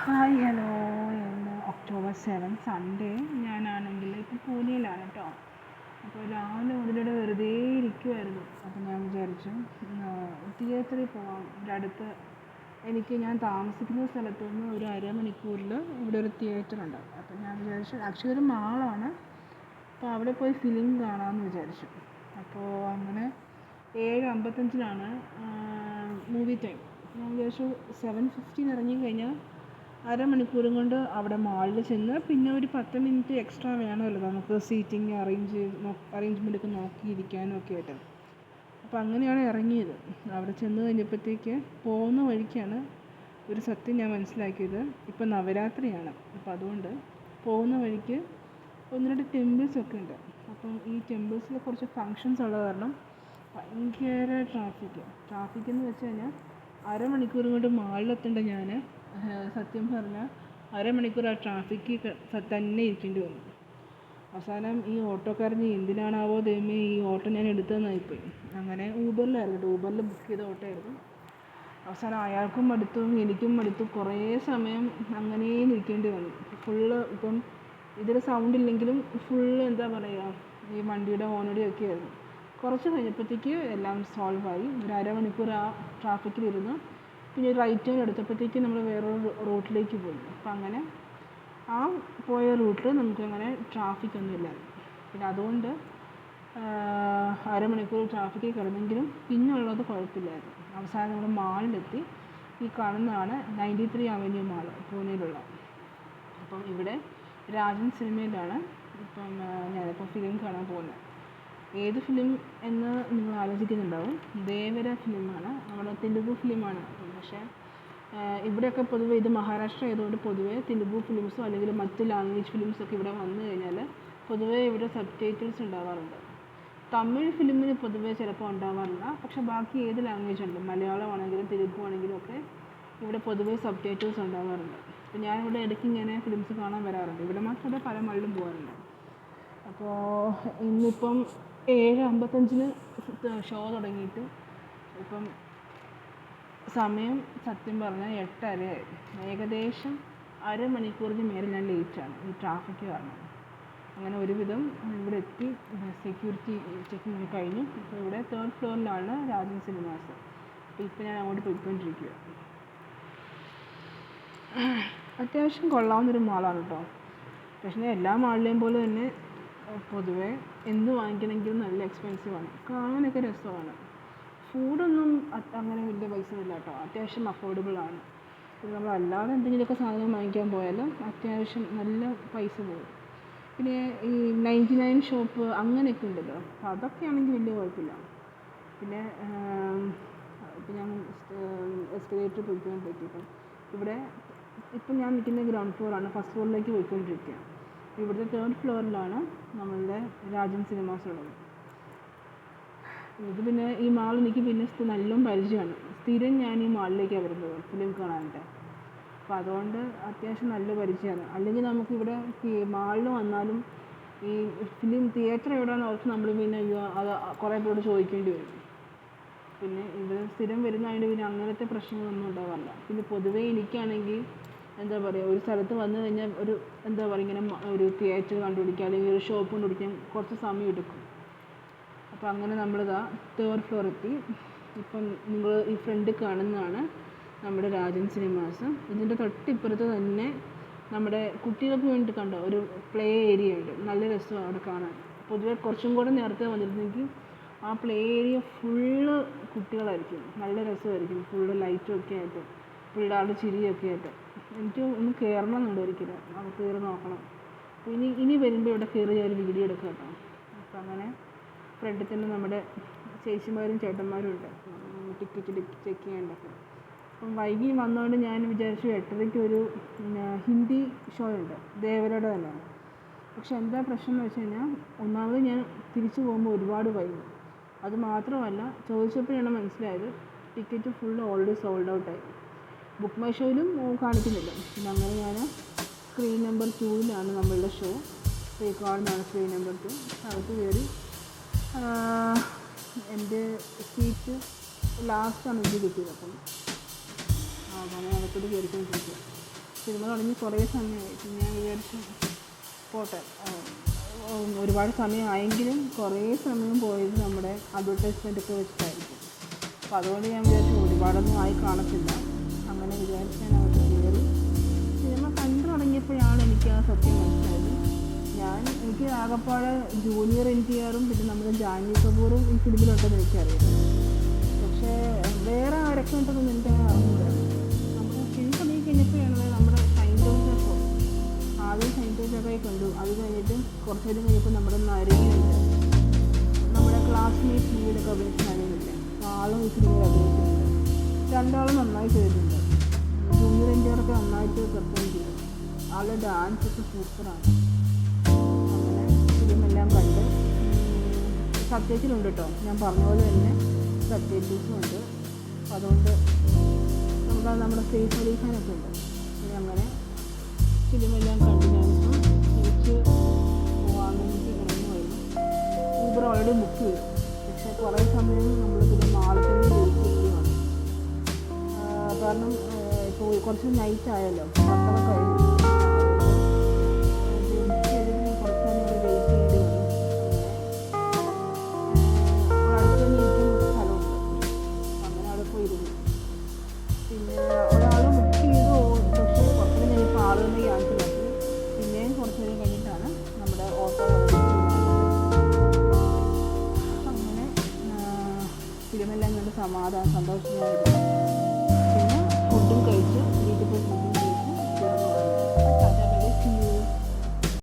Hi hello. ഇന്ന് October 7 Sunday. ഞാനാണെങ്കിൽ ഇപ്പോൾ പൂനെയിലാണ് കേട്ടോ. അപ്പോൾ രാവിലെ മുതലിവിടെ വെറുതെ ഇരിക്കുമായിരുന്നു. അപ്പോൾ ഞാൻ വിചാരിച്ചു തിയേറ്ററിൽ പോകാം. ഇവിടെ അടുത്ത് ഞാൻ താമസിക്കുന്ന സ്ഥലത്തു നിന്ന് ഒരു അരമണിക്കൂറിൽ ഇവിടെ ഒരു തിയേറ്ററുണ്ട്. അപ്പോൾ ഞാൻ വിചാരിച്ചു, ആക്ച്വലി ഒരു മാളാണ്, അപ്പോൾ അവിടെ പോയി ഫിലിം കാണാമെന്ന് വിചാരിച്ചു. അപ്പോൾ അങ്ങനെ 7:55 മൂവി ടൈം. ഞാൻ വിചാരിച്ചു 7:15 ഇറങ്ങിക്കഴിഞ്ഞാൽ അരമണിക്കൂറും കൊണ്ട് അവിടെ മാളിൽ ചെന്ന് പിന്നെ ഒരു 10 മിനിറ്റ് എക്സ്ട്രാ വേണമല്ലോ നമുക്ക് സീറ്റിംഗ് അറേഞ്ച്മെൻ്റ് ഒക്കെ നോക്കിയിരിക്കാനും ഒക്കെ ആയിട്ട്. അപ്പോൾ അങ്ങനെയാണ് ഇറങ്ങിയത്. അവിടെ ചെന്ന് കഴിഞ്ഞപ്പോഴത്തേക്ക് പോകുന്ന വഴിക്കാണ് ഒരു സത്യം ഞാൻ മനസ്സിലാക്കിയത്. ഇപ്പം നവരാത്രിയാണ്. അപ്പോൾ അതുകൊണ്ട് പോകുന്ന വഴിക്ക് 1-2 ടെമ്പിൾസൊക്കെ ഉണ്ട്. അപ്പം ഈ ടെമ്പിൾസിൽ കുറച്ച് ഫങ്ഷൻസ് ഉള്ള കാരണം ഭയങ്കര ട്രാഫിക് എന്ന് വെച്ച് കഴിഞ്ഞാൽ അരമണിക്കൂർ കൊണ്ട് മാളിലെത്തേണ്ട ഞാൻ സത്യം പറഞ്ഞാൽ അരമണിക്കൂർ ആ ട്രാഫിക്കിൽ തന്നെ ഇരിക്കേണ്ടി വന്നു. അവസാനം ഈ ഓട്ടോക്കാരന് എന്തിനാണാവോ ദൈവമേ ഈ ഓട്ടോ ഞാൻ എടുത്തതെന്നായിപ്പോയി. അങ്ങനെ ഊബറിൽ ബുക്ക് ചെയ്ത ഓട്ടോ ആയിരുന്നു. അവസാനം അയാൾക്കും മടുത്തു, എനിക്കും മടുത്തു. കുറേ സമയം അങ്ങനെ നിൽക്കേണ്ടി വന്നു. ഇപ്പം ഇതിൽ സൗണ്ട് ഇല്ലെങ്കിലും എന്താ പറയുക, ഈ വണ്ടിയുടെ ഹോണടിയൊക്കെ ആയിരുന്നു. കുറച്ച് കഴിഞ്ഞപ്പോഴത്തേക്ക് എല്ലാം സോൾവായി. ഒരു അരമണിക്കൂർ ആ ട്രാഫിക്കിലിരുന്ന് പിന്നെ ഒരു റൈറ്റ് ടേൺ എടുത്തപ്പോഴത്തേക്ക് നമ്മൾ വേറൊരു റൂട്ടിലേക്ക് പോയി. അപ്പം അങ്ങനെ ആ പോയ റൂട്ടിൽ നമുക്കങ്ങനെ ട്രാഫിക്കൊന്നും ഇല്ലായിരുന്നു. പിന്നെ അതുകൊണ്ട് അരമണിക്കൂർ ട്രാഫിക്കിൽ കിടന്നെങ്കിലും പിന്നുള്ളത് കുഴപ്പമില്ലായിരുന്നു. അവസാനം നമ്മൾ മാളിലെത്തി. ഈ കാണുന്നതാണ് 93 അവന്യൂ മാൾ, പൂനെയിലുള്ള. അപ്പം ഇവിടെ രാജൻ സിനിമയിലാണ് ഇപ്പം ഞാനിപ്പോൾ ഫിലിം കാണാൻ പോകുന്നത്. ഏത് ഫിലിം എന്ന് നിങ്ങൾ ആലോചിക്കുന്നുണ്ടാവും. ദേവര ഫിലിമാണ്, നമ്മുടെ തെലുഗു ഫിലിമാണ്. പക്ഷേ ഇവിടെയൊക്കെ പൊതുവേ ഇത് മഹാരാഷ്ട്ര ആയതുകൊണ്ട് പൊതുവേ തെലുഗു ഫിലിംസോ അല്ലെങ്കിൽ മറ്റ് ലാംഗ്വേജ് ഫിലിംസൊക്കെ ഇവിടെ വന്നു കഴിഞ്ഞാൽ പൊതുവേ ഇവിടെ സബ്ടൈറ്റിൽസ് ഉണ്ടാവാറുണ്ട്. തമിഴ് ഫിലിമിന് പൊതുവേ ചിലപ്പോൾ ഉണ്ടാവാറില്ല. പക്ഷേ ബാക്കി ഏത് ലാംഗ്വേജ് ഉണ്ട്, മലയാളം ആണെങ്കിലും തെലുഗു ആണെങ്കിലും ഒക്കെ ഇവിടെ പൊതുവേ സബ്ടൈറ്റിൽസ് ഉണ്ടാവാറുണ്ട്. അപ്പോൾ ഞാനിവിടെ ഇടയ്ക്ക് ഇങ്ങനെ ഫിലിംസ് കാണാൻ വരാറുണ്ട്. ഇവിടെ മാത്രമല്ല, പല മകളിലും പോകാറുണ്ട്. അപ്പോൾ ഇന്നിപ്പം 7:55 ഷോ തുടങ്ങിയിട്ട് ഇപ്പം സമയം സത്യം പറഞ്ഞാൽ 8:30 ആയി. ഏകദേശം അരമണിക്കൂറിന് മേലെ ഞാൻ ലേറ്റാണ് ഈ ട്രാഫിക്ക് കാരണം. അങ്ങനെ ഒരുവിധം ഇവിടെ എത്തി. സെക്യൂരിറ്റി ചെക്കിങ് കഴിഞ്ഞു. ഇപ്പോൾ ഇവിടെ 3rd ഫ്ലോറിലാണ് രാജൻ സിനിമാസ്. അപ്പോൾ ഇപ്പോൾ ഞാൻ അങ്ങോട്ട് പോയിക്കൊണ്ടിരിക്കുക. അത്യാവശ്യം കൊള്ളാവുന്നൊരു മാളാണ് കേട്ടോ. പക്ഷേ എല്ലാ മാളിലെയും പോലെ തന്നെ പൊതുവേ എന്ത് വാങ്ങിക്കണമെങ്കിലും നല്ല എക്സ്പെൻസീവാണ്. കാണാനൊക്കെ രസമാണ്. ഫുഡൊന്നും അങ്ങനെ വലിയ പൈസ ഇല്ല കേട്ടോ. അത്യാവശ്യം അഫോർഡബിളാണ്. പിന്നെ നമ്മൾ അല്ലാതെ എന്തെങ്കിലുമൊക്കെ സാധനം വാങ്ങിക്കാൻ പോയാലും അത്യാവശ്യം നല്ല പൈസ പോകും. പിന്നെ ഈ 99 ഷോപ്പ് അങ്ങനെയൊക്കെ ഉണ്ടല്ലോ, അപ്പോൾ അതൊക്കെ ആണെങ്കിൽ വലിയ കുഴപ്പമില്ല. പിന്നെ ഇപ്പം ഞാൻ എസ്കലേറ്റർ പോയിക്കൊണ്ടിരിക്കും. ഇവിടെ ഇപ്പം ഞാൻ നിൽക്കുന്ന ഗ്രൗണ്ട് ഫ്ലോറാണ്. ഫസ്റ്റ് ഫ്ലോറിലേക്ക് പോയിക്കൊണ്ടിരിക്കുക. ഇവിടുത്തെ 3rd ഫ്ലോറിലാണ് നമ്മളുടെ രാജൻ സിനിമാസ് ഉള്ളത്. ഇത് പിന്നെ ഈ മാൾ എനിക്ക് പിന്നെ നല്ലോണം പരിചയമാണ്. സ്ഥിരം ഞാൻ ഈ മാളിലേക്കാണ് വരുന്നത് ഫിലിം കാണാനായിട്ട്. അപ്പോൾ അതുകൊണ്ട് അത്യാവശ്യം നല്ല പരിചയമാണ്. അല്ലെങ്കിൽ നമുക്കിവിടെ മാളിൽ വന്നാലും ഈ ഫിലിം തിയേറ്റർ എവിടെയാണെന്ന് ഓർത്ത് നമ്മൾ പിന്നെ അത് കുറേ പേരോട് ചോദിക്കേണ്ടി വരും. പിന്നെ ഇവിടെ സ്ഥിരം വരുന്നതായത് പിന്നെ അങ്ങനത്തെ പ്രശ്നങ്ങളൊന്നും ഉണ്ടാവാറില്ല. പിന്നെ പൊതുവേ എനിക്കാണെങ്കിൽ എന്താ പറയുക, ഒരു സ്ഥലത്ത് വന്നു കഴിഞ്ഞാൽ എന്താ പറയുക, ഇങ്ങനെ ഒരു തിയേറ്റർ കണ്ടുപിടിക്കുക അല്ലെങ്കിൽ ഒരു ഷോപ്പ് കണ്ടുപിടിക്കാൻ കുറച്ച് സമയം എടുക്കും. അപ്പോൾ അങ്ങനെ നമ്മളിതാ 3rd ഫ്ലോർ എത്തി. ഇപ്പം നിങ്ങൾ ഈ ഫ്രണ്ട് കാണുന്നതാണ് നമ്മുടെ രാജൻ സിനിമാസ്. ഇതിൻ്റെ തൊട്ടിപ്പുറത്ത് തന്നെ നമ്മുടെ കുട്ടികൾക്ക് വേണ്ടി കണ്ടോ ഒരു പ്ലേ ഏരിയ ഉണ്ട്. നല്ല രസമാണ് അവിടെ കാണാൻ. പൊതുവെ കുറച്ചും കൂടെ നേരത്തെ വന്നിരുന്നെങ്കിൽ ആ പ്ലേ ഏരിയ ഫുള്ള് കുട്ടികളായിരിക്കും. നല്ല രസമായിരിക്കും. ഫുള്ള് ലൈറ്റും ഒക്കെ ആയിട്ട് പിള്ളേരുടെ ചിരിയൊക്കെ ആയിട്ട്. എനിക്ക് ഒന്ന് കയറണം എന്നുണ്ട് ഒരിക്കലും. അത് കയറി നോക്കണം. അപ്പോൾ ഇനി വരുമ്പോൾ ഇവിടെ കയറി ഞാൻ ഒരു വീഡിയോ എടുക്കുക കേട്ടോ. അപ്പോൾ അങ്ങനെ ഫ്രണ്ടിൽ തന്നെ നമ്മുടെ ചേച്ചിമാരും ചേട്ടന്മാരും ഉണ്ട് ടിക്കറ്റ് ചെക്ക് ചെയ്യാണ്ടൊക്കെ. അപ്പം വൈകി വന്നതുകൊണ്ട് ഞാൻ വിചാരിച്ചു 8:30 ഒരു ഹിന്ദി ഷോ ഉണ്ട്, ദേവരയുടെ തന്നെയാണ്. പക്ഷെ എന്താ പ്രശ്നം എന്ന് വെച്ച് കഴിഞ്ഞാൽ, ഒന്നാമത് ഞാൻ തിരിച്ചു പോകുമ്പോൾ ഒരുപാട് വൈകി. അത് മാത്രമല്ല, ചോദിച്ചപ്പോഴാണ് മനസ്സിലായത് ടിക്കറ്റ് ഫുള്ള് ഓൾറെഡി സോൾഡ് ഔട്ടായി. ബുക്ക് മൈ ഷോയിലും കാണിക്കുന്നില്ല. പിന്നെ അങ്ങനെ ഞാൻ സ്ക്രീൻ നമ്പർ 2-ലാണ് നമ്മളുടെ ഷോ. കാണുന്നതാണ് സ്ക്രീൻ നമ്പർ 2. അകത്ത് കയറി എൻ്റെ സീറ്റ് ലാസ്റ്റാണ് എനിക്ക് കിട്ടിയത്. അപ്പം അങ്ങനെ അകത്തോട്ട് കയറിക്കൊണ്ടിരിക്കുക. സിനിമ തുടങ്ങി കുറേ സമയമായി. പിന്നെ ഞാൻ വിചാരിച്ചു പോട്ടെ, ഒരുപാട് സമയമായെങ്കിലും കുറേ സമയം പോയത് നമ്മുടെ അഡ്വർടൈസ്മെൻറ്റൊക്കെ വെച്ചിട്ടായിരിക്കും. അപ്പോൾ അതുകൊണ്ട് ഞാൻ വിചാരിച്ചു ഒരുപാടൊന്നും ആയി കാണത്തില്ല. അങ്ങനെ വിചാരിച്ച് ഞാൻ അവിടെ കയറി സിനിമ കണ്ടു തുടങ്ങിയപ്പോഴാണ് എനിക്ക് ആ സത്യം മനസ്സിലായത്. എനിക്ക് ആകപ്പാടെ ജൂനിയർ NTR പിന്നെ നമ്മുടെ ജാൻവി കപൂറും ഈ ഫിലിമിലുണ്ടെന്ന് എനിക്കറിയാം. പക്ഷേ വേറെ ആരൊക്കെ ഉണ്ടെന്ന് എനിക്കങ്ങനെ അറിഞ്ഞില്ല. നമ്മുടെ ഫിലിം തുടങ്ങി കഴിഞ്ഞപ്പോഴാണ് നമ്മുടെ സൈൻറ്റോസൊക്കെ ആദ്യം സൈൻറ്റോസൊക്കെ കണ്ടു. അത് കഴിഞ്ഞിട്ട് കുറച്ച് നേരം കഴിഞ്ഞപ്പോൾ നമ്മുടെ നരേനുണ്ട്, നമ്മുടെ ക്ലാസ്മേറ്റ് മൂവിയിലൊക്കെ അഭിനയിച്ച നരേനില്ല, ആളും ഈ ഫിലിമിൽ അഭിനയിച്ചിട്ടുണ്ട്. രണ്ടാളും നന്നായി ചെയ്തിട്ടുണ്ട്. ജൂനിയർ NTR ഒക്കെ നന്നായിട്ട് പെർഫോം ചെയ്തു. ആളുടെ ഡാൻസൊക്കെ സൂപ്പറാണ്. അങ്ങനെ ഫിലിമെല്ലാം കണ്ട് സബ്ടൈറ്റിലുണ്ട് കേട്ടോ, ഞാൻ പറഞ്ഞ പോലെ തന്നെ സബ്ടൈറ്റിൽസും ഉണ്ട്. അപ്പോൾ അതുകൊണ്ട് നമ്മുടെ സെയ്ഫ് അലി ഖാനൊക്കെ ഉണ്ട്. പിന്നെ അങ്ങനെ ഫിലിമെല്ലാം കണ്ട് ഞാനിപ്പോൾ തിരിച്ച് പോകാൻ വേണ്ടിയിട്ട് ഇറങ്ങുമായിരുന്നു. ഊബർ ഓൾറെഡി ബുക്ക് ചെയ്തു. പക്ഷേ കുറേ സമയം നമ്മൾ പിന്നെ മാളിൽ തന്നെ വെയിറ്റ് ചെയ്യുകയാണ്. കാരണം ഇപ്പോൾ കുറച്ച് നൈറ്റ് ആയല്ലോ, 10 കഴിഞ്ഞു. ബുക്ക് ചെയ്തിട്ട് കുറച്ച് സമയം അവിടെ വെയിറ്റ് ചെയ്യേണ്ടി വന്നു. അങ്ങനെ അടുത്ത് തന്നെ ഇരിക്കാൻ ഒരു സ്ഥലമുണ്ട്, അങ്ങനെ അവിടെ പോയി ഇരുന്നു. പിന്നെ ഒരാൾ ബുക്ക് ചെയ്തു, പക്ഷേ കുറച്ച് നേരം കഴിഞ്ഞപ്പോൾ ആൾ തന്നെ ക്യാൻസൽ ആക്കി. പിന്നെയും കുറച്ച് നേരം കഴിഞ്ഞിട്ടാണ് നമ്മുടെ ഓട്ടോ അങ്ങനെ ഫിലിമെല്ലാം കണ്ട് സന്തോഷമായിരുന്നു.